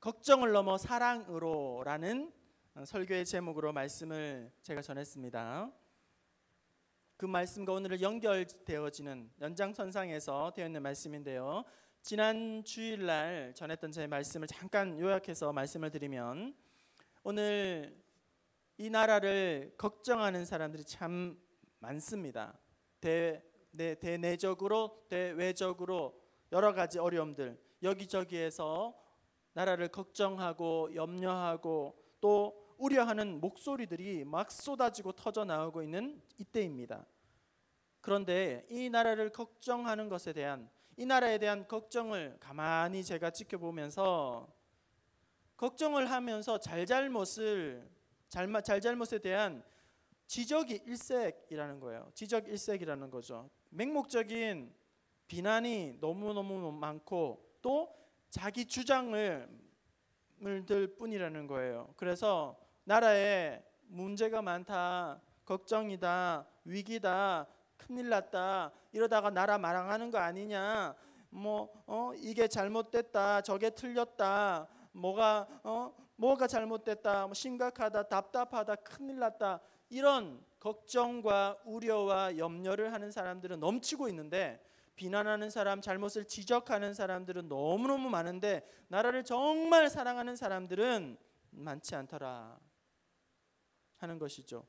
걱정을 넘어 사랑으로라는 설교의 제목으로 말씀을 제가 전했습니다. 그 말씀과 오늘을 연결되어지는 연장선상에서 되어 있는 말씀인데요, 지난 주일날 전했던 제 말씀을 잠깐 요약해서 말씀을 드리면, 오늘 이 나라를 걱정하는 사람들이 참 많습니다. 대내적으로 대외적으로 여러 가지 어려움들, 여기저기에서 나라를 걱정하고 염려하고 또 우려하는 목소리들이 막 쏟아지고 터져 나오고 있는 이때입니다. 그런데 이 나라를 걱정하는 것에 대한, 이 나라에 대한 걱정을 가만히 제가 지켜보면서, 걱정을 하면서 잘잘못에 대한 지적이 일색이라는 거예요. 지적일색이라는 거죠. 맹목적인 비난이 너무너무 많고 또 자기 주장을 들 뿐이라는 거예요. 그래서 나라에 문제가 많다, 걱정이다, 위기다, 큰일 났다, 이러다가 나라 망하는 거 아니냐, 이게 잘못됐다, 저게 틀렸다, 뭐가 잘못됐다, 심각하다, 답답하다, 큰일 났다, 이런 걱정과 우려와 염려를 하는 사람들은 넘치고 있는데, 비난하는 사람, 잘못을 지적하는 사람들은 너무너무 많은데 나라를 정말 사랑하는 사람들은 많지 않더라 하는 것이죠.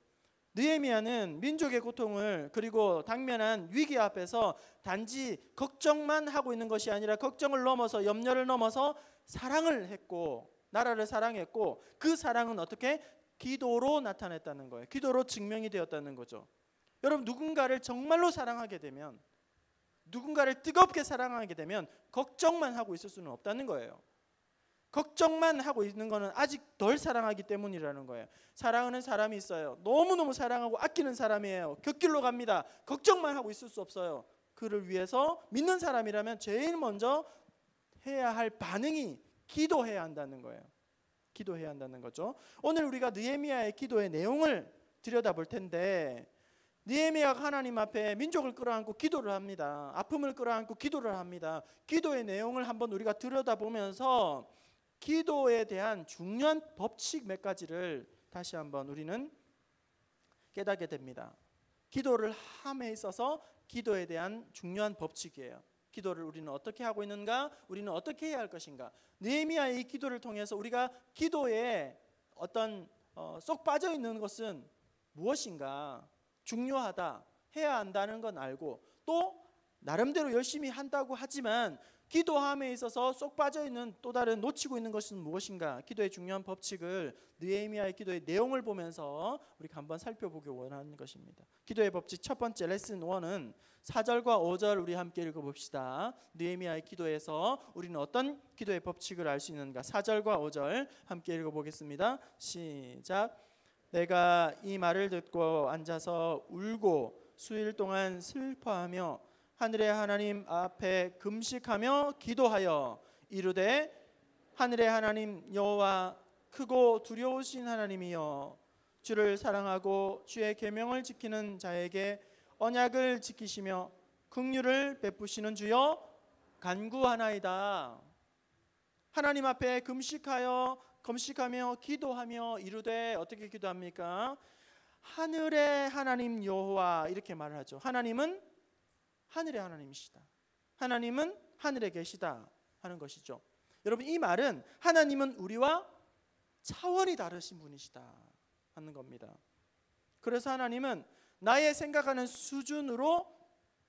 느헤미야는 민족의 고통을 그리고 당면한 위기 앞에서 단지 걱정만 하고 있는 것이 아니라 걱정을 넘어서, 염려를 넘어서 사랑을 했고, 나라를 사랑했고, 그 사랑은 어떻게? 기도로 나타냈다는 거예요. 기도로 증명이 되었다는 거죠. 여러분, 누군가를 정말로 사랑하게 되면, 누군가를 뜨겁게 사랑하게 되면 걱정만 하고 있을 수는 없다는 거예요. 걱정만 하고 있는 것은 아직 덜 사랑하기 때문이라는 거예요. 사랑하는 사람이 있어요. 너무너무 사랑하고 아끼는 사람이에요. 곁길로 갑니다. 걱정만 하고 있을 수 없어요. 그를 위해서 믿는 사람이라면 제일 먼저 해야 할 반응이 기도해야 한다는 거예요. 기도해야 한다는 거죠. 오늘 우리가 느헤미야의 기도의 내용을 들여다볼 텐데, 느헤미야가 하나님 앞에 민족을 끌어안고 기도를 합니다. 아픔을 끌어안고 기도를 합니다. 기도의 내용을 한번 우리가 들여다보면서 기도에 대한 중요한 법칙 몇 가지를 다시 한번 우리는 깨닫게 됩니다. 기도를 함에 있어서 기도에 대한 중요한 법칙이에요. 기도를 우리는 어떻게 하고 있는가? 우리는 어떻게 해야 할 것인가? 느헤미야의 이 기도를 통해서 우리가 기도에 어떤 쏙 빠져 있는 것은 무엇인가? 중요하다, 해야 한다는 건 알고, 또 나름대로 열심히 한다고 하지만 기도함에 있어서 쏙 빠져있는 또 다른 놓치고 있는 것은 무엇인가? 기도의 중요한 법칙을 느헤미야의 기도의 내용을 보면서 우리가 한번 살펴보기 원하는 것입니다. 기도의 법칙 첫 번째, 레슨 1은 4절과 5절 우리 함께 읽어봅시다. 느헤미야의 기도에서 우리는 어떤 기도의 법칙을 알 수 있는가? 4절과 5절 함께 읽어보겠습니다. 시작. 내가 이 말을 듣고 앉아서 울고 수일 동안 슬퍼하며 하늘의 하나님 앞에 금식하며 기도하여 이르되, 하늘의 하나님 여호와 크고 두려우신 하나님이여, 주를 사랑하고 주의 계명을 지키는 자에게 언약을 지키시며 긍휼을 베푸시는 주여 간구하나이다. 하나님 앞에 금식하며 기도하며 이르되, 어떻게 기도합니까? 하늘의 하나님 여호와, 이렇게 말을 하죠. 하나님은 하늘의 하나님이시다. 하나님은 하늘에 계시다 하는 것이죠. 여러분, 이 말은 하나님은 우리와 차원이 다르신 분이시다 하는 겁니다. 그래서 하나님은 나의 생각하는 수준으로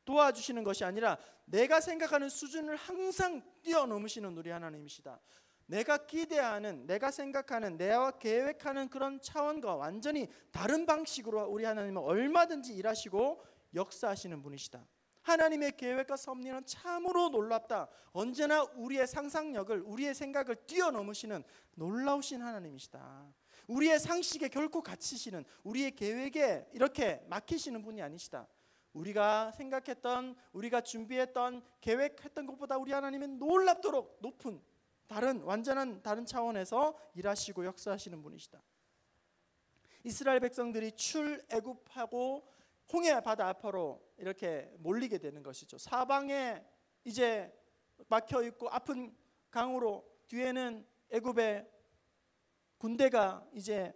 도와주시는 것이 아니라 내가 생각하는 수준을 항상 뛰어넘으시는 우리 하나님이시다. 내가 기대하는, 내가 생각하는, 내가 계획하는 그런 차원과 완전히 다른 방식으로 우리 하나님은 얼마든지 일하시고 역사하시는 분이시다. 하나님의 계획과 섭리는 참으로 놀랍다. 언제나 우리의 상상력을, 우리의 생각을 뛰어넘으시는 놀라우신 하나님이시다. 우리의 상식에 결코 갇히시는, 우리의 계획에 이렇게 막히시는 분이 아니시다. 우리가 생각했던, 우리가 준비했던, 계획했던 것보다 우리 하나님은 놀랍도록 높은, 완전한 다른 차원에서 일하시고 역사하시는 분이시다. 이스라엘 백성들이 출애굽하고 홍해 바다 앞으로 이렇게 몰리게 되는 것이죠. 사방에 이제 막혀 있고 아픈 강으로, 뒤에는 애굽의 군대가 이제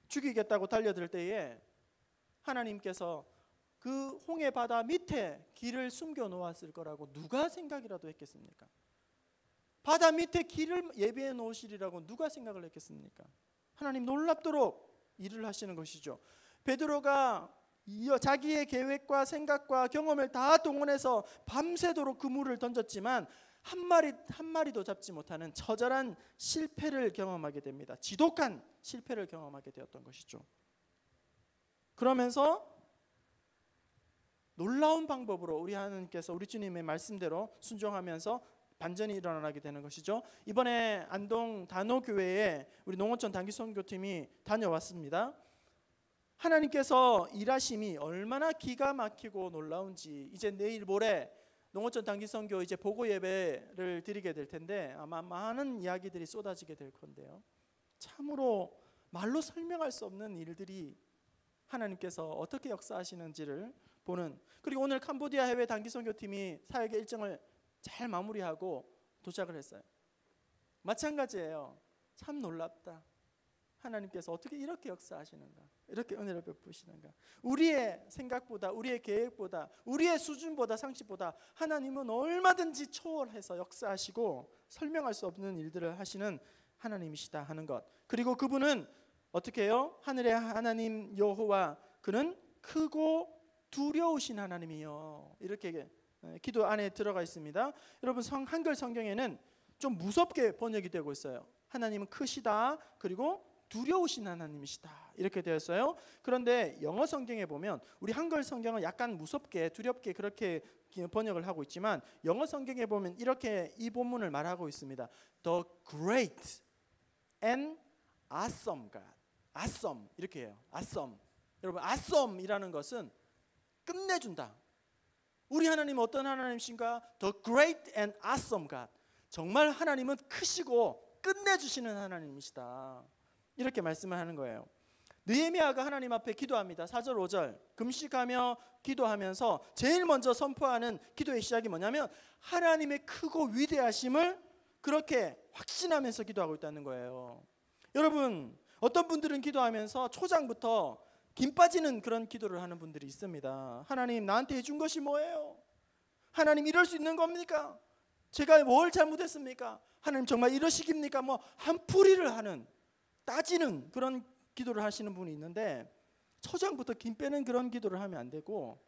죽이겠다고 달려들 때에 하나님께서 그 홍해 바다 밑에 길을 숨겨 놓았을 거라고 누가 생각이라도 했겠습니까? 바다 밑에 길을 예비해 놓으시리라고 누가 생각을 했겠습니까? 하나님 놀랍도록 일을 하시는 것이죠. 베드로가 자기의 계획과 생각과 경험을 다 동원해서 밤새도록 그물을 던졌지만 한 마리도 잡지 못하는 처절한 실패를 경험하게 됩니다. 지독한 실패를 경험하게 되었던 것이죠. 그러면서 놀라운 방법으로 우리 하나님께서 우리 주님의 말씀대로 순종하면서 반전이 일어나게 되는 것이죠. 이번에 안동 단호교회에 우리 농어촌 단기선교팀이 다녀왔습니다. 하나님께서 일하심이 얼마나 기가 막히고 놀라운지 이제 내일 모레 농어촌 단기선교 이제 보고 예배를 드리게 될 텐데 아마 많은 이야기들이 쏟아지게 될 건데요. 참으로 말로 설명할 수 없는 일들이 하나님께서 어떻게 역사하시는지를 보는, 그리고 오늘 캄보디아 해외 단기선교팀이 사역의 일정을 잘 마무리하고 도착을 했어요. 마찬가지예요. 참 놀랍다. 하나님께서 어떻게 이렇게 역사하시는가, 이렇게 은혜를 베푸시는가. 우리의 생각보다, 우리의 계획보다, 우리의 수준보다, 상식보다 하나님은 얼마든지 초월해서 역사하시고 설명할 수 없는 일들을 하시는 하나님이시다 하는 것. 그리고 그분은 어떻게 해요? 하늘의 하나님 여호와, 그는 크고 두려우신 하나님이요, 이렇게 기도 안에 들어가 있습니다. 여러분 한글 성경에는 좀 무섭게 번역이 되고 있어요. 하나님은 크시다, 그리고 두려우신 하나님이시다, 이렇게 되었어요. 그런데 영어 성경에 보면, 우리 한글 성경은 약간 무섭게 두렵게 그렇게 번역을 하고 있지만 영어 성경에 보면 이렇게 이 본문을 말하고 있습니다. The great and awesome God. awesome 이렇게 해요. awesome. 여러분 awesome이라는 것은 끝내준다. 우리 하나님은 어떤 하나님이신가? The great and awesome God. 정말 하나님은 크시고 끝내주시는 하나님이시다, 이렇게 말씀을 하는 거예요. 느헤미야가 하나님 앞에 기도합니다. 4절 5절 금식하며 기도하면서 제일 먼저 선포하는 기도의 시작이 뭐냐면 하나님의 크고 위대하심을 그렇게 확신하면서 기도하고 있다는 거예요. 여러분 어떤 분들은 기도하면서 초장부터 김 빠지는 그런 기도를 하는 분들이 있습니다. 하나님 나한테 해준 것이 뭐예요? 하나님 이럴 수 있는 겁니까? 제가 뭘 잘못했습니까? 하나님 정말 이러시깁니까? 뭐 한풀이를 하는, 따지는 그런 기도를 하시는 분이 있는데 초장부터 김 빼는 그런 기도를 하면 안 되고,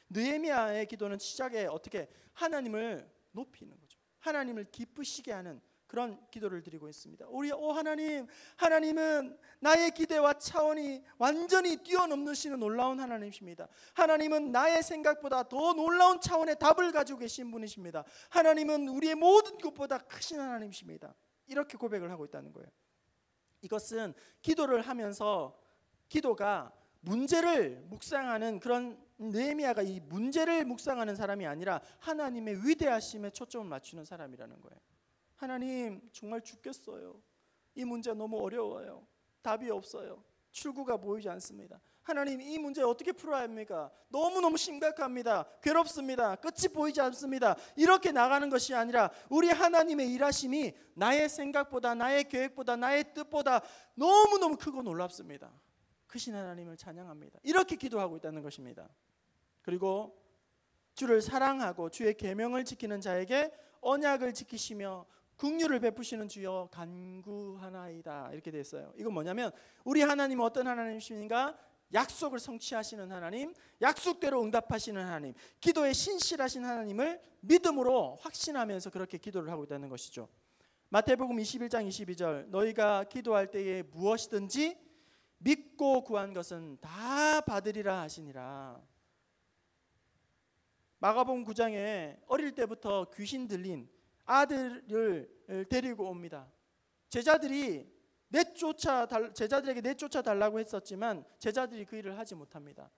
느헤미야의 기도는 시작에 어떻게 하나님을 높이는 거죠. 하나님을 기쁘시게 하는 그런 기도를 드리고 있습니다. 우리 하나님, 하나님은 나의 기대와 차원이 완전히 뛰어넘으시는 놀라운 하나님이십니다. 하나님은 나의 생각보다 더 놀라운 차원의 답을 가지고 계신 분이십니다. 하나님은 우리의 모든 것보다 크신 하나님이십니다. 이렇게 고백을 하고 있다는 거예요. 이것은 기도를 하면서 기도가 문제를 묵상하는 그런, 느헤미야가 이 문제를 묵상하는 사람이 아니라 하나님의 위대하심에 초점을 맞추는 사람이라는 거예요. 하나님 정말 죽겠어요. 이 문제 너무 어려워요. 답이 없어요. 출구가 보이지 않습니다. 하나님 이 문제 어떻게 풀어야 합니까? 너무너무 심각합니다. 괴롭습니다. 끝이 보이지 않습니다. 이렇게 나가는 것이 아니라 우리 하나님의 일하심이 나의 생각보다, 나의 계획보다, 나의 뜻보다 너무너무 크고 놀랍습니다. 크신 하나님을 찬양합니다. 이렇게 기도하고 있다는 것입니다. 그리고 주를 사랑하고 주의 계명을 지키는 자에게 언약을 지키시며 긍휼을 베푸시는 주여 간구하나이다, 이렇게 되어 있어요. 이건 뭐냐면 우리 하나님은 어떤 하나님이십니까? 약속을 성취하시는 하나님, 약속대로 응답하시는 하나님, 기도에 신실하신 하나님을 믿음으로 확신하면서 그렇게 기도를 하고 있다는 것이죠. 마태복음 21장 22절 너희가 기도할 때에 무엇이든지 믿고 구한 것은 다 받으리라 하시니라. 마가복음 9장에 어릴 때부터 귀신 들린 아들을 데리고 옵니다. 제자들에게 내쫓아 달라고 했었지만 제자들이 그 일을 하지 못합니다.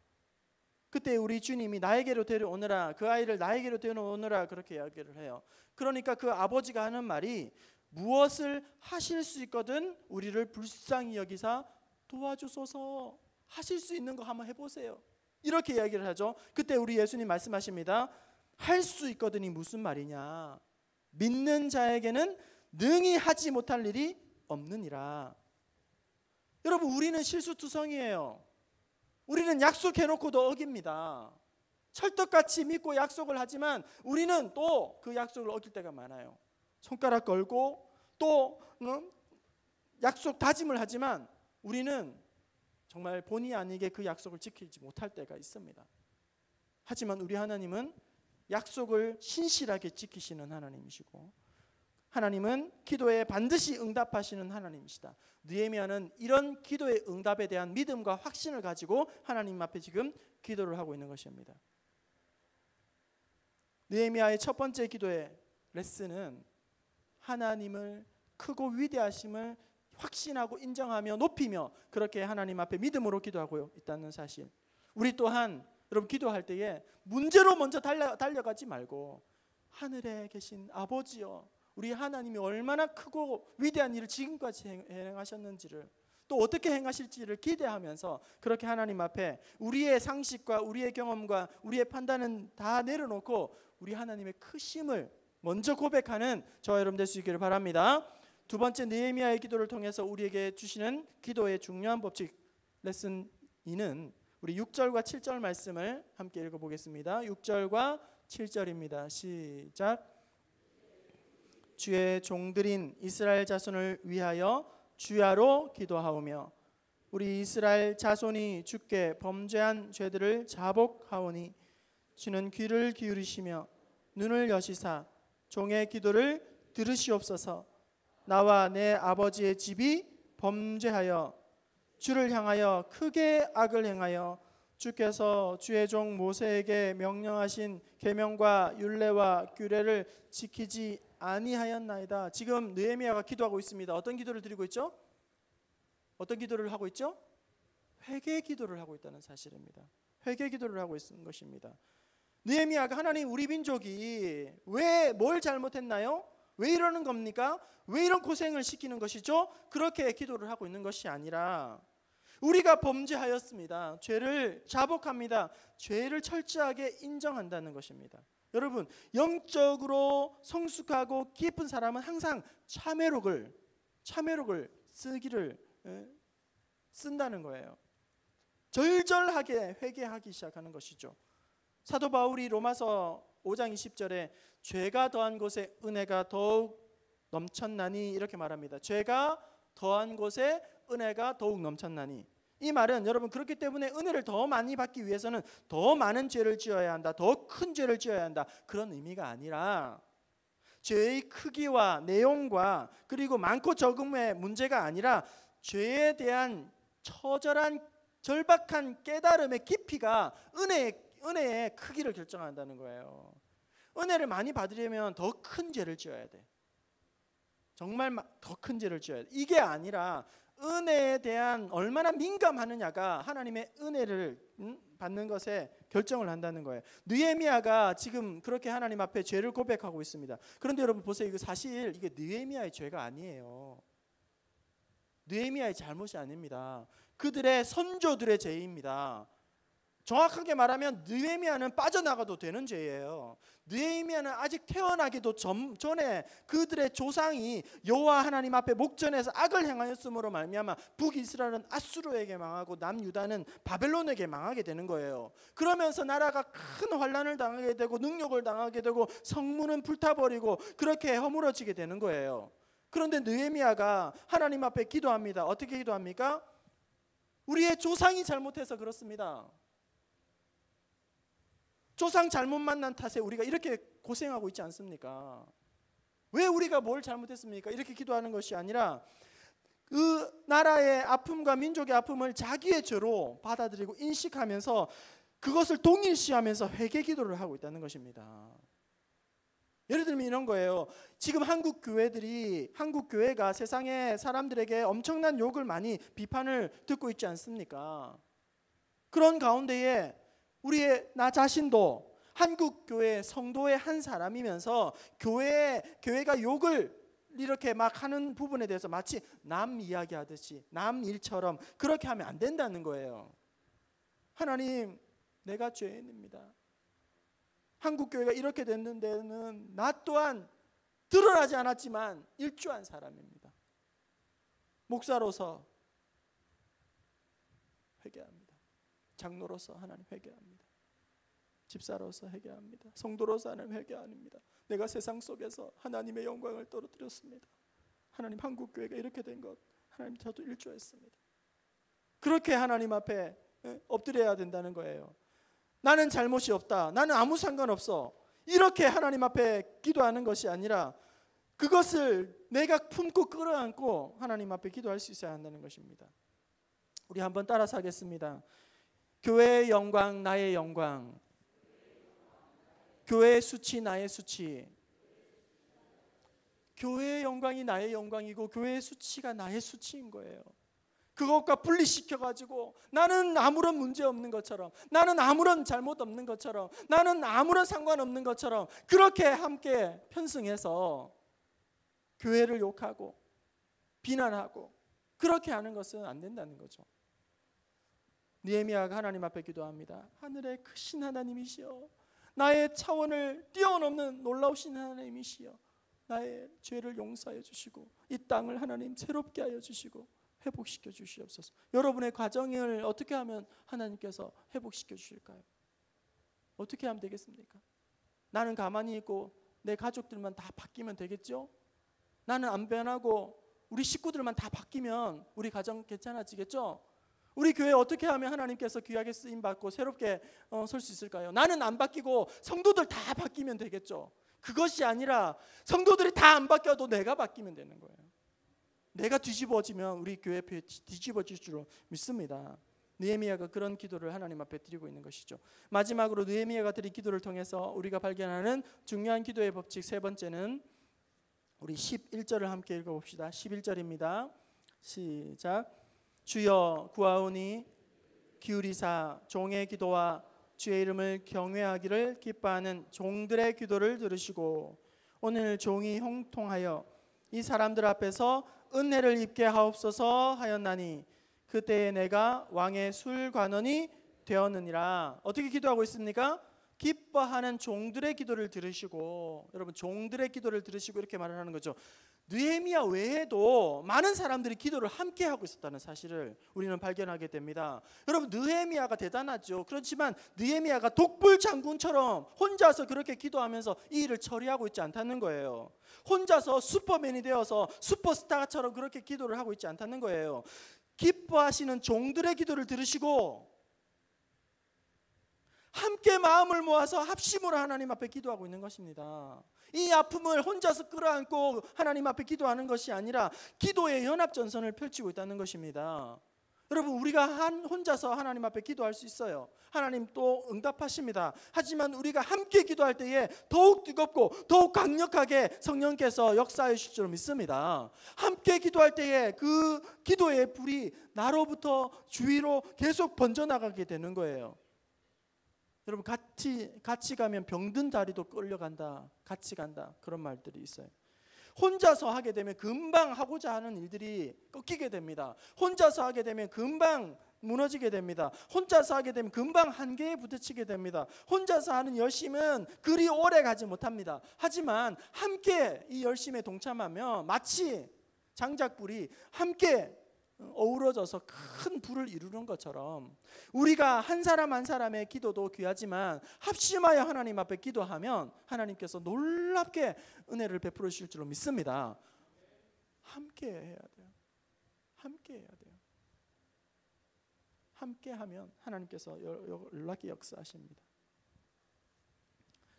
그때 우리 주님이 나에게로 데려오너라, 그 아이를 나에게로 데려오너라, 그렇게 이야기를 해요. 그러니까 그 아버지가 하는 말이 무엇을 하실 수 있거든 우리를 불쌍히 여기사 도와주소서, 하실 수 있는 거 한번 해보세요, 이렇게 이야기를 하죠. 그때 우리 예수님 말씀하십니다. 할 수 있거든이 무슨 말이냐? 믿는 자에게는 능히 하지 못할 일이 없느니라. 여러분, 우리는 실수투성이에요. 우리는 약속해놓고도 어깁니다. 철떡같이 믿고 약속을 하지만 우리는 또 그 약속을 어길 때가 많아요. 손가락 걸고 또 약속 다짐을 하지만 우리는 정말 본의 아니게 그 약속을 지키지 못할 때가 있습니다. 하지만 우리 하나님은 약속을 신실하게 지키시는 하나님이시고, 하나님은 기도에 반드시 응답하시는 하나님이시다. 느헤미야는 이런 기도의 응답에 대한 믿음과 확신을 가지고 하나님 앞에 지금 기도를 하고 있는 것입니다. 느헤미야의 첫 번째 기도의 레슨은 하나님을 크고 위대하심을 확신하고 인정하며 높이며 그렇게 하나님 앞에 믿음으로 기도하고 있다는 사실. 우리 또한 여러분 기도할 때에 문제로 먼저 달려가지 말고 하늘에 계신 아버지여, 우리 하나님이 얼마나 크고 위대한 일을 지금까지 행하셨는지를, 또 어떻게 행하실지를 기대하면서 그렇게 하나님 앞에 우리의 상식과 우리의 경험과 우리의 판단은 다 내려놓고 우리 하나님의 크심을 먼저 고백하는 저와 여러분 될 수 있기를 바랍니다. 두 번째, 느헤미야의 기도를 통해서 우리에게 주시는 기도의 중요한 법칙 레슨 2는 우리 6절과 7절 말씀을 함께 읽어보겠습니다. 6절과 7절입니다. 시작. 주의 종들인 이스라엘 자손을 위하여 주야로 기도하오며 우리 이스라엘 자손이 주께 범죄한 죄들을 자복하오니 주는 귀를 기울이시며 눈을 여시사 종의 기도를 들으시옵소서. 나와 내 아버지의 집이 범죄하여 주를 향하여 크게 악을 행하여 주께서 주의 종 모세에게 명령하신 계명과 율례와 규례를 지키지 아니하였나이다. 지금 느헤미야가 기도하고 있습니다. 어떤 기도를 드리고 있죠? 어떤 기도를 하고 있죠? 회개 기도를 하고 있다는 사실입니다. 회개 기도를 하고 있는 것입니다. 느헤미야가 하나님, 우리 민족이 왜 뭘 잘못했나요? 왜 이러는 겁니까? 왜 이런 고생을 시키는 것이죠? 그렇게 기도를 하고 있는 것이 아니라 우리가 범죄하였습니다. 죄를 자복합니다. 죄를 철저하게 인정한다는 것입니다. 여러분, 영적으로 성숙하고 깊은 사람은 항상 참회록을 쓴다는 거예요. 절절하게 회개하기 시작하는 것이죠. 사도 바울이 로마서 5장 20절에 죄가 더한 곳에 은혜가 더욱 넘쳤나니 이렇게 말합니다. 죄가 더한 곳에 은혜가 더욱 넘쳤나니, 이 말은 여러분 그렇기 때문에 은혜를 더 많이 받기 위해서는 더 많은 죄를 지어야 한다, 더 큰 죄를 지어야 한다, 그런 의미가 아니라 죄의 크기와 내용과 그리고 많고 적음의 문제가 아니라 죄에 대한 처절한 절박한 깨달음의 깊이가 은혜의 크기를 결정한다는 거예요. 은혜를 많이 받으려면 더 큰 죄를 지어야 돼. 정말 더 큰 죄를 지어야 돼. 이게 아니라 은혜에 대한 얼마나 민감하느냐가 하나님의 은혜를 받는 것에 결정을 한다는 거예요. 느헤미야가 지금 그렇게 하나님 앞에 죄를 고백하고 있습니다. 그런데 여러분 보세요. 이거 사실 이게 느헤미야의 죄가 아니에요. 느헤미야의 잘못이 아닙니다. 그들의 선조들의 죄입니다. 정확하게 말하면 느헤미야는 빠져나가도 되는 죄예요. 느헤미야는 아직 태어나기도 전에 그들의 조상이 여호와 하나님 앞에 목전에서 악을 행하였으므로 말미암아 북이스라엘은 아수르에게 망하고 남유다는 바벨론에게 망하게 되는 거예요. 그러면서 나라가 큰 환난을 당하게 되고 능욕을 당하게 되고 성문은 불타버리고 그렇게 허물어지게 되는 거예요. 그런데 느헤미야가 하나님 앞에 기도합니다. 어떻게 기도합니까? 우리의 조상이 잘못해서 그렇습니다. 조상 잘못 만난 탓에 우리가 이렇게 고생하고 있지 않습니까? 왜 우리가 뭘 잘못했습니까? 이렇게 기도하는 것이 아니라 그 나라의 아픔과 민족의 아픔을 자기의 죄로 받아들이고 인식하면서 그것을 동일시하면서 회개 기도를 하고 있다는 것입니다. 예를 들면 이런 거예요. 지금 한국 교회가 세상의 사람들에게 엄청난 욕을 많이 비판을 듣고 있지 않습니까? 그런 가운데에 나 자신도 한국 교회 성도의 한 사람이면서 교회가 욕을 이렇게 막 하는 부분에 대해서 마치 남 이야기하듯이 남 일처럼 그렇게 하면 안 된다는 거예요. 하나님, 내가 죄인입니다. 한국 교회가 이렇게 됐는 데는 나 또한 드러나지 않았지만 일조한 사람입니다. 목사로서 회개합니다. 장로로서 하나님 회개합니다. 집사로서 회개합니다. 성도로서 하나님 회개합니다. 내가 세상 속에서 하나님의 영광을 떨어뜨렸습니다. 하나님, 한국교회가 이렇게 된 것 하나님, 저도 일조했습니다. 그렇게 하나님 앞에 엎드려야 된다는 거예요. 나는 잘못이 없다, 나는 아무 상관없어, 이렇게 하나님 앞에 기도하는 것이 아니라 그것을 내가 품고 끌어안고 하나님 앞에 기도할 수 있어야 한다는 것입니다. 우리 한번 따라서 하겠습니다. 교회의 영광 나의 영광, 교회의 수치 나의 수치. 교회의 영광이 나의 영광이고 교회의 수치가 나의 수치인 거예요. 그것과 분리시켜가지고 나는 아무런 문제 없는 것처럼, 나는 아무런 잘못 없는 것처럼, 나는 아무런 상관없는 것처럼 그렇게 함께 편승해서 교회를 욕하고 비난하고 그렇게 하는 것은 안 된다는 거죠. 느헤미야가 하나님 앞에 기도합니다. 하늘의 크신 하나님이시여, 나의 차원을 뛰어넘는 놀라우신 하나님이시여, 나의 죄를 용서해 주시고 이 땅을 하나님 새롭게 하여 주시고 회복시켜 주시옵소서. 여러분의 가정을 어떻게 하면 하나님께서 회복시켜 주실까요? 어떻게 하면 되겠습니까? 나는 가만히 있고 내 가족들만 다 바뀌면 되겠죠? 나는 안 변하고 우리 식구들만 다 바뀌면 우리 가정 괜찮아지겠죠? 우리 교회 어떻게 하면 하나님께서 귀하게 쓰임받고 새롭게 설 수 있을까요? 나는 안 바뀌고 성도들 다 바뀌면 되겠죠? 그것이 아니라 성도들이 다 안 바뀌어도 내가 바뀌면 되는 거예요. 내가 뒤집어지면 우리 교회 뒤집어질 줄 믿습니다. 느헤미야가 그런 기도를 하나님 앞에 드리고 있는 것이죠. 마지막으로 느헤미야가 드린 기도를 통해서 우리가 발견하는 중요한 기도의 법칙 세 번째는 우리 11절을 함께 읽어봅시다. 11절입니다. 시작. 주여 구하오니 기울이사 종의 기도와 주의 이름을 경외하기를 기뻐하는 종들의 기도를 들으시고 오늘 종이 형통하여 이 사람들 앞에서 은혜를 입게 하옵소서 하였나니 그때에 내가 왕의 술관원이 되었느니라. 어떻게 기도하고 있습니까? 기뻐하는 종들의 기도를 들으시고, 여러분 종들의 기도를 들으시고 이렇게 말을 하는 거죠. 느헤미야 외에도 많은 사람들이 기도를 함께 하고 있었다는 사실을 우리는 발견하게 됩니다. 여러분 느헤미야가 대단하죠. 그렇지만 느헤미야가 독불 장군처럼 혼자서 그렇게 기도하면서 이 일을 처리하고 있지 않다는 거예요. 혼자서 슈퍼맨이 되어서 슈퍼스타처럼 그렇게 기도를 하고 있지 않다는 거예요. 기뻐하시는 종들의 기도를 들으시고 함께 마음을 모아서 합심으로 하나님 앞에 기도하고 있는 것입니다. 이 아픔을 혼자서 끌어안고 하나님 앞에 기도하는 것이 아니라 기도의 연합전선을 펼치고 있다는 것입니다. 여러분 우리가 혼자서 하나님 앞에 기도할 수 있어요. 하나님 또 응답하십니다. 하지만 우리가 함께 기도할 때에 더욱 뜨겁고 더욱 강력하게 성령께서 역사해 주실 줄 믿습니다. 함께 기도할 때에 그 기도의 불이 나로부터 주위로 계속 번져나가게 되는 거예요. 여러분 같이 가면 병든 다리도 끌려간다, 같이 간다, 그런 말들이 있어요. 혼자서 하게 되면 금방 하고자 하는 일들이 꺾이게 됩니다. 혼자서 하게 되면 금방 무너지게 됩니다. 혼자서 하게 되면 금방 한계에 부딪히게 됩니다. 혼자서 하는 열심은 그리 오래 가지 못합니다. 하지만 함께 이 열심에 동참하면 마치 장작불이 함께 어우러져서 큰 불을 이루는 것처럼 우리가 한 사람 한 사람의 기도도 귀하지만 합심하여 하나님 앞에 기도하면 하나님께서 놀랍게 은혜를 베풀어 주실 줄로 믿습니다. 함께 해야 돼요. 함께 해야 돼요. 함께 하면 하나님께서 놀랍게 역사하십니다.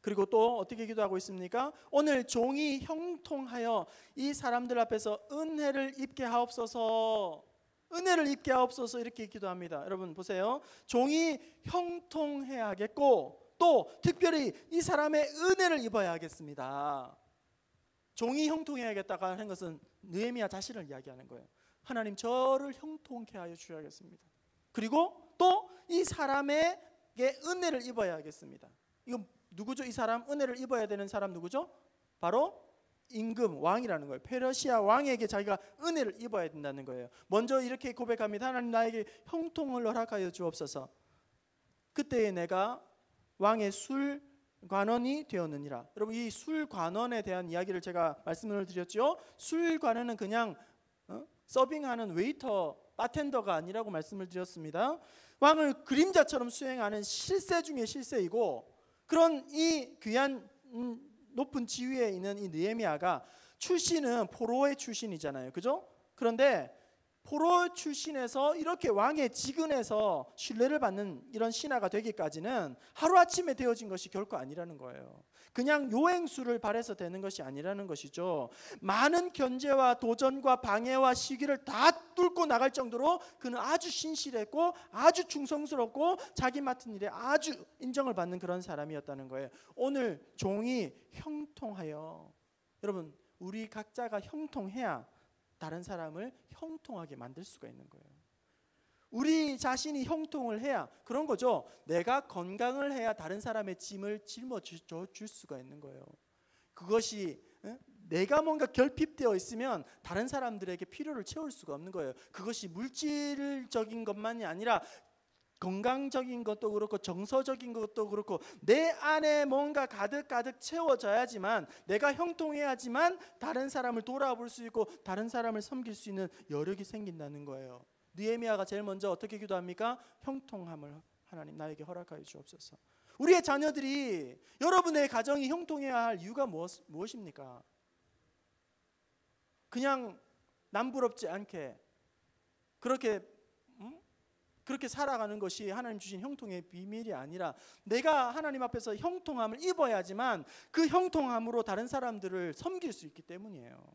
그리고 또 어떻게 기도하고 있습니까? 오늘 종이 형통하여 이 사람들 앞에서 은혜를 입게 하옵소서, 은혜를 입게 하옵소서, 이렇게 기도합니다. 여러분 보세요. 종이 형통해야겠고 또 특별히 이 사람의 은혜를 입어야 하겠습니다. 종이 형통해야겠다고 하는 것은 느헤미야 자신을 이야기하는 거예요. 하나님 저를 형통케 하여 주셔야겠습니다. 그리고 또 이 사람에게 은혜를 입어야 하겠습니다. 이거 누구죠? 이 사람 은혜를 입어야 되는 사람 누구죠? 바로 임금 왕이라는 거예요. 페르시아 왕에게 자기가 은혜를 입어야 된다는 거예요. 먼저 이렇게 고백합니다. 하나님 나에게 형통을 허락하여 주옵소서. 그때에 내가 왕의 술 관원이 되었느니라. 여러분, 이 술관원에 대한 이야기를 제가 말씀을 드렸죠. 술관원은 그냥 서빙하는 웨이터, 바텐더가 아니라고 말씀을 드렸습니다. 왕을 그림자처럼 수행하는 실세 중에 실세이고, 그런 이 귀한 높은 지위에 있는 이 느헤미야가 출신은 포로의 출신이잖아요, 그죠? 그런데 포로 출신에서 이렇게 왕의 직은에서 신뢰를 받는 이런 신하가 되기까지는 하루아침에 되어진 것이 결코 아니라는 거예요. 그냥 요행수를 발해서 되는 것이 아니라는 것이죠. 많은 견제와 도전과 방해와 시기를 다 뚫고 나갈 정도로 그는 아주 신실했고 아주 충성스럽고 자기 맡은 일에 아주 인정을 받는 그런 사람이었다는 거예요. 오늘 종이 형통하여, 여러분, 우리 각자가 형통해야 다른 사람을 형통하게 만들 수가 있는 거예요. 우리 자신이 형통을 해야, 그런 거죠. 내가 건강을 해야 다른 사람의 짐을 짊어져 줄 수가 있는 거예요. 그것이 내가 뭔가 결핍되어 있으면 다른 사람들에게 필요를 채울 수가 없는 거예요. 그것이 물질적인 것만이 아니라 건강적인 것도 그렇고 정서적인 것도 그렇고 내 안에 뭔가 가득가득 채워져야지만, 내가 형통해야지만 다른 사람을 돌아볼 수 있고 다른 사람을 섬길 수 있는 여력이 생긴다는 거예요. 느헤미야가 제일 먼저 어떻게 기도합니까? 형통함을 하나님 나에게 허락하여 주옵소서. 우리의 자녀들이, 여러분의 가정이 형통해야 할 이유가 무엇입니까? 그냥 남부럽지 않게 그렇게 살아가는 것이 하나님 주신 형통의 비밀이 아니라, 내가 하나님 앞에서 형통함을 입어야지만 그 형통함으로 다른 사람들을 섬길 수 있기 때문이에요.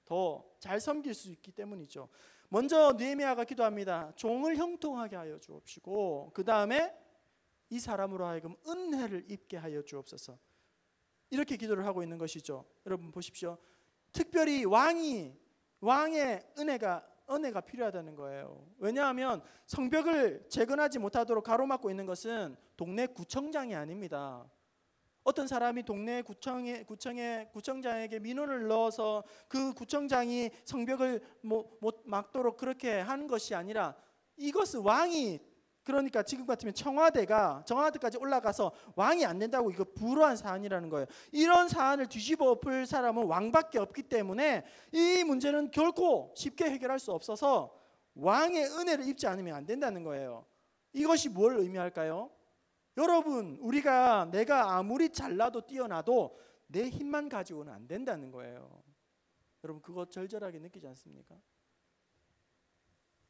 더 잘 섬길 수 있기 때문이죠. 먼저 느헤미야가 기도합니다. 종을 형통하게 하여 주옵시고, 그 다음에 이 사람으로 하여금 은혜를 입게 하여 주옵소서. 이렇게 기도를 하고 있는 것이죠. 여러분 보십시오. 특별히 왕의 은혜가 필요하다는 거예요. 왜냐하면 성벽을 재건하지 못하도록 가로막고 있는 것은 동네 구청장이 아닙니다. 어떤 사람이 동네 구청장에게 민원을 넣어서 그 구청장이 성벽을 못 막도록 그렇게 하는 것이 아니라, 이것은 왕이, 그러니까 지금 같으면 청와대까지 올라가서 왕이 안 된다고 이거 불허한 사안이라는 거예요. 이런 사안을 뒤집어 엎을 사람은 왕밖에 없기 때문에 이 문제는 결코 쉽게 해결할 수 없어서 왕의 은혜를 입지 않으면 안 된다는 거예요. 이것이 뭘 의미할까요? 여러분, 내가 아무리 잘나도 뛰어나도 내 힘만 가지고는 안 된다는 거예요. 여러분, 그거 절절하게 느끼지 않습니까?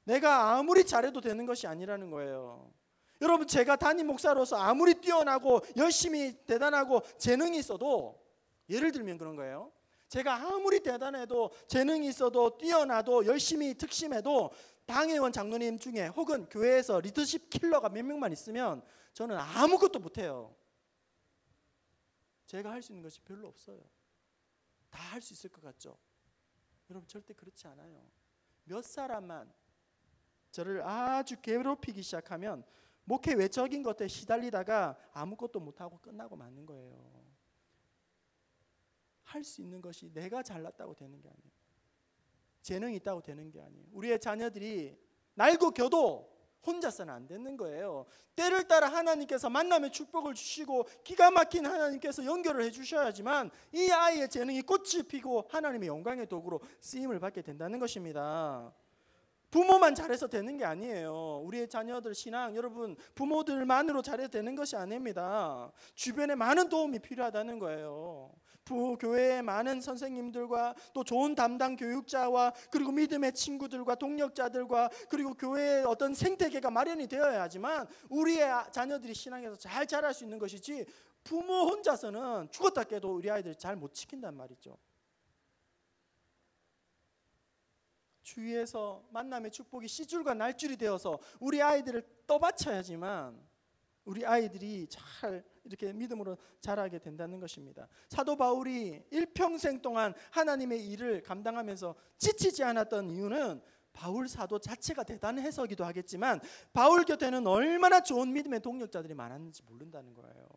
내가 아무리 잘해도 되는 것이 아니라는 거예요. 여러분, 제가 담임 목사로서 아무리 뛰어나고 열심히 대단하고 재능이 있어도, 예를 들면 그런 거예요. 제가 아무리 대단해도 재능이 있어도 뛰어나도 열심히 특심해도 당회원 장로님 중에 혹은 교회에서 리더십 킬러가 몇 명만 있으면 저는 아무것도 못해요. 제가 할 수 있는 것이 별로 없어요. 다 할 수 있을 것 같죠? 여러분, 절대 그렇지 않아요. 몇 사람만 저를 아주 괴롭히기 시작하면 목회 외적인 것에 시달리다가 아무것도 못하고 끝나고 마는 거예요. 할 수 있는 것이 내가 잘났다고 되는 게 아니에요. 재능이 있다고 되는 게 아니에요. 우리의 자녀들이 날고 겨도 혼자서는 안 되는 거예요. 때를 따라 하나님께서 만남의 축복을 주시고 기가 막힌 하나님께서 연결을 해주셔야지만 이 아이의 재능이 꽃이 피고 하나님의 영광의 도구로 쓰임을 받게 된다는 것입니다. 부모만 잘해서 되는 게 아니에요. 우리의 자녀들 신앙, 여러분, 부모들만으로 잘해도 되는 것이 아닙니다. 주변에 많은 도움이 필요하다는 거예요. 교회의 많은 선생님들과 또 좋은 담당 교육자와 그리고 믿음의 친구들과 동력자들과 그리고 교회의 어떤 생태계가 마련이 되어야지만 우리의 자녀들이 신앙에서 잘 자랄 수 있는 것이지, 부모 혼자서는 죽었다 깨도 우리 아이들이 잘 못 지킨단 말이죠. 주위에서 만남의 축복이 씨줄과 날줄이 되어서 우리 아이들을 떠받쳐야지만 우리 아이들이 잘 이렇게 믿음으로 자라게 된다는 것입니다. 사도 바울이 일평생 동안 하나님의 일을 감당하면서 지치지 않았던 이유는 바울 사도 자체가 대단해서기도 하겠지만 바울 곁에는 얼마나 좋은 믿음의 동력자들이 많았는지 모른다는 거예요.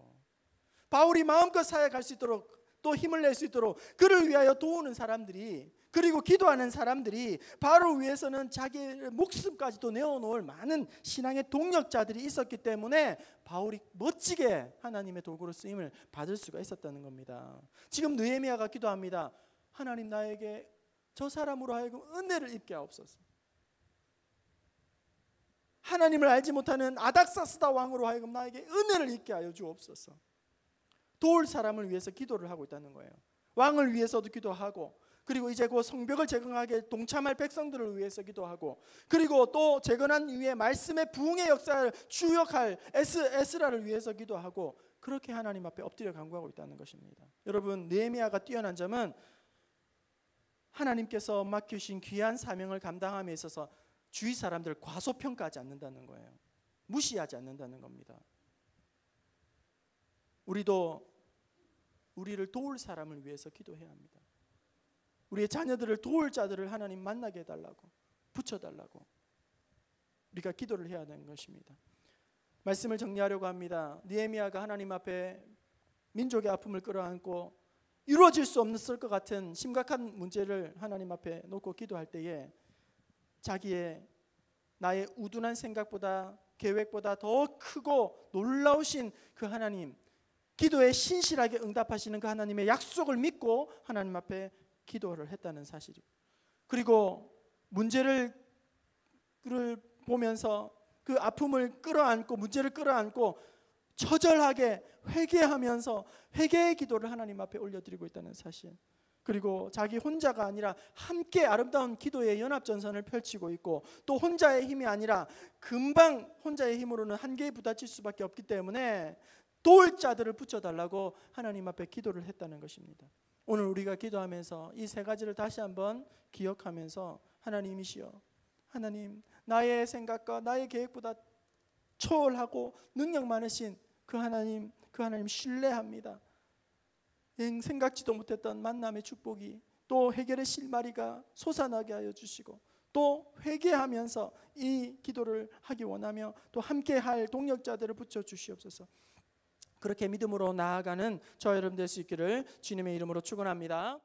바울이 마음껏 사역할 수 있도록 또 힘을 낼 수 있도록 그를 위하여 도우는 사람들이 그리고 기도하는 사람들이 바울을 위해서는 자기의 목숨까지도 내어놓을 많은 신앙의 동력자들이 있었기 때문에 바울이 멋지게 하나님의 도구로 쓰임을 받을 수가 있었다는 겁니다. 지금 느헤미야가 기도합니다. 하나님, 나에게 저 사람으로 하여금 은혜를 입게 하옵소서. 하나님을 알지 못하는 아닥사스다 왕으로 하여금 나에게 은혜를 입게 하여 주옵소서. 도울 사람을 위해서 기도를 하고 있다는 거예요. 왕을 위해서도 기도하고, 그리고 이제 그 성벽을 재건하게 동참할 백성들을 위해서 기도하고, 그리고 또 재건한 이후에 말씀의 부흥의 역사를 주역할 에스라를 위해서 기도하고, 그렇게 하나님 앞에 엎드려 간구하고 있다는 것입니다. 여러분, 느헤미야가 뛰어난 점은 하나님께서 맡기신 귀한 사명을 감당함에 있어서 주위 사람들을 과소평가하지 않는다는 거예요. 무시하지 않는다는 겁니다. 우리도 우리를 도울 사람을 위해서 기도해야 합니다. 우리의 자녀들을 도울 자들을 하나님 만나게 해달라고, 붙여달라고 우리가 기도를 해야 하는 것입니다. 말씀을 정리하려고 합니다. 느헤미야가 하나님 앞에 민족의 아픔을 끌어안고 이루어질 수 없을 것 같은 심각한 문제를 하나님 앞에 놓고 기도할 때에 자기의 나의 우둔한 생각보다 계획보다 더 크고 놀라우신 그 하나님, 기도에 신실하게 응답하시는 그 하나님의 약속을 믿고 하나님 앞에 기도를 했다는 사실이, 그리고 문제를 보면서 그 아픔을 끌어안고 문제를 끌어안고 처절하게 회개하면서 회개의 기도를 하나님 앞에 올려드리고 있다는 사실, 그리고 자기 혼자가 아니라 함께 아름다운 기도의 연합전선을 펼치고 있고, 또 혼자의 힘이 아니라 금방 혼자의 힘으로는 한계에 부딪힐 수밖에 없기 때문에 도울 자들을 붙여달라고 하나님 앞에 기도를 했다는 것입니다. 오늘 우리가 기도하면서 이 세 가지를 다시 한번 기억하면서, 하나님이시여, 하나님, 나의 생각과 나의 계획보다 초월하고 능력 많으신 그 하나님 신뢰합니다. 생각지도 못했던 만남의 축복이, 또 해결의 실마리가 솟아나게 하여 주시고, 또 회개하면서 이 기도를 하기 원하며 또 함께할 동력자들을 붙여 주시옵소서. 그렇게 믿음으로 나아가는 저 여러분 될 수 있기를 주님의 이름으로 축원합니다.